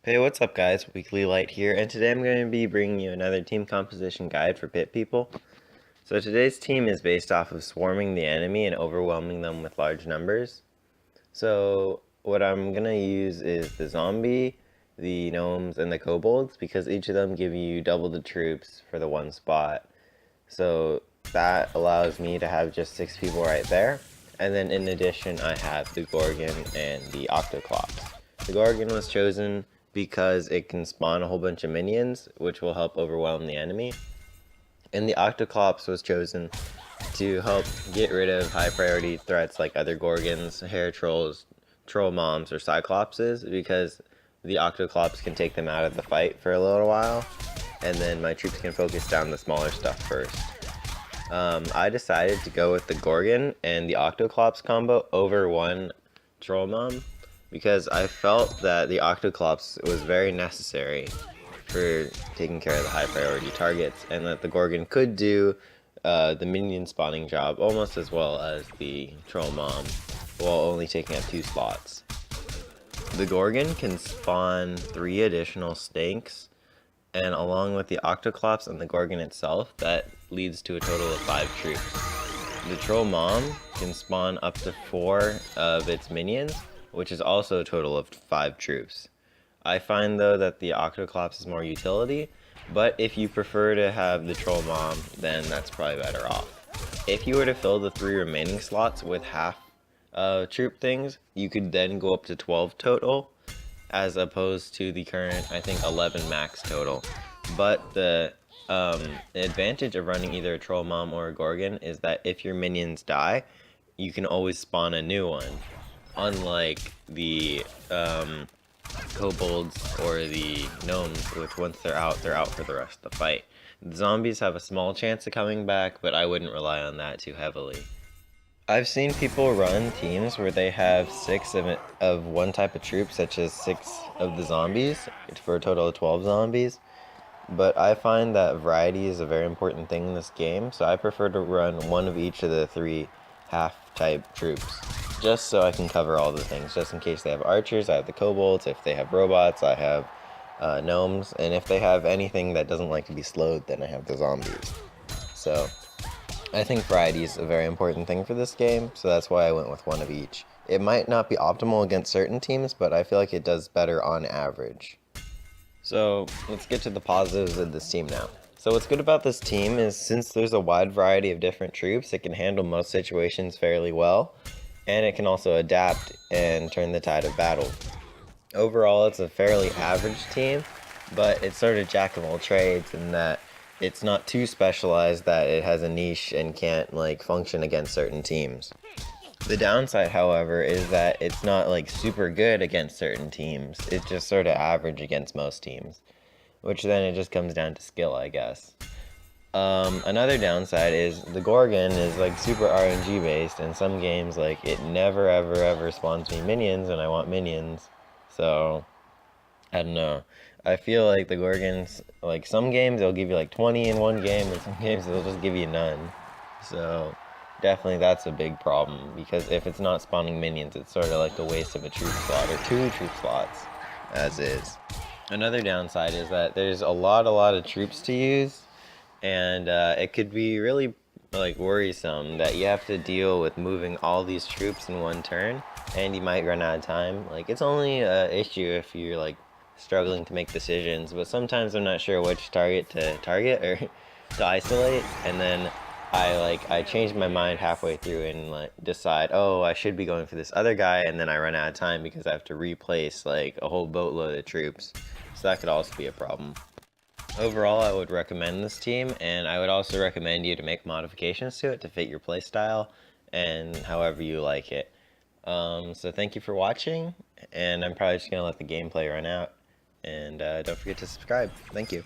Hey, what's up guys? Weekly Light here, and today I'm going to be bringing you another team composition guide for pit people. So today's team is based off of swarming the enemy and overwhelming them with large numbers. So what I'm going to use is the zombie, the gnomes, and the kobolds, because each of them give you double the troops for the one spot. So that allows me to have just 6 people right there. And then in addition, I have the Gorgon and the Octoclops. The Gorgon was chosen because it can spawn a whole bunch of minions, which will help overwhelm the enemy. And the Octoclops was chosen to help get rid of high priority threats like other Gorgons, Hair Trolls, Troll Moms, or Cyclopses, because the Octoclops can take them out of the fight for a little while, and then my troops can focus down the smaller stuff first. I decided to go with the Gorgon and the Octoclops combo over one Troll Mom because I felt that the Octoclops was very necessary for taking care of the high priority targets, and that the Gorgon could do the minion spawning job almost as well as the Troll Mom, while only taking up 2 slots. The Gorgon can spawn 3 additional stinks, and along with the Octoclops and the Gorgon itself, that leads to a total of 5 troops. The Troll Mom can spawn up to 4 of its minions, which is also a total of 5 troops. I find though that the Octoclops is more utility, but if you prefer to have the Troll Mom, then that's probably better off. If you were to fill the 3 remaining slots with half troop things, you could then go up to 12 total, as opposed to the current, I think, 11 max total. But the advantage of running either a Troll Mom or a Gorgon is that if your minions die, you can always spawn a new one. Unlike the kobolds or the gnomes, which once they're out for the rest of the fight. The zombies have a small chance of coming back, but I wouldn't rely on that too heavily. I've seen people run teams where they have 6 of one type of troop, such as 6 of the zombies, for a total of 12 zombies. But I find that variety is a very important thing in this game, so I prefer to run one of each of the 3 half-type troops, just so I can cover all the things. Just in case they have archers, I have the kobolds. If they have robots, I have gnomes. And if they have anything that doesn't like to be slowed, then I have the zombies. So I think variety is a very important thing for this game, so that's why I went with one of each. It might not be optimal against certain teams, but I feel like it does better on average. So let's get to the positives of this team now. So what's good about this team is, since there's a wide variety of different troops, it can handle most situations fairly well, and it can also adapt and turn the tide of battle. Overall, it's a fairly average team, but it's sort of jack of all trades in that it's not too specialized that it has a niche and can't function against certain teams. The downside, however, is that it's not super good against certain teams. It's just sort of average against most teams, which then it just comes down to skill, I guess. Another downside is the Gorgon is super RNG based, and some games it never ever spawns me minions when I want minions. So I don't know. I feel like the Gorgons, some games they'll give you 20 in one game, and some games they'll just give you none. So definitely that's a big problem, because if it's not spawning minions, it's sort of like a waste of a troop slot, or 2 troop slots, as is. Another downside is that there's a lot of troops to use, and it could be really worrisome that you have to deal with moving all these troops in one turn, and you might run out of time. It's only an issue if you're struggling to make decisions, but sometimes I'm not sure which target to target or to isolate, and then I change my mind halfway through and decide, oh, I should be going for this other guy, and then I run out of time because I have to replace a whole boatload of troops. So that could also be a problem. Overall, I would recommend this team, and I would also recommend you to make modifications to it to fit your playstyle and however you like it. So thank you for watching, and I'm probably just going to let the gameplay run out. And don't forget to subscribe. Thank you.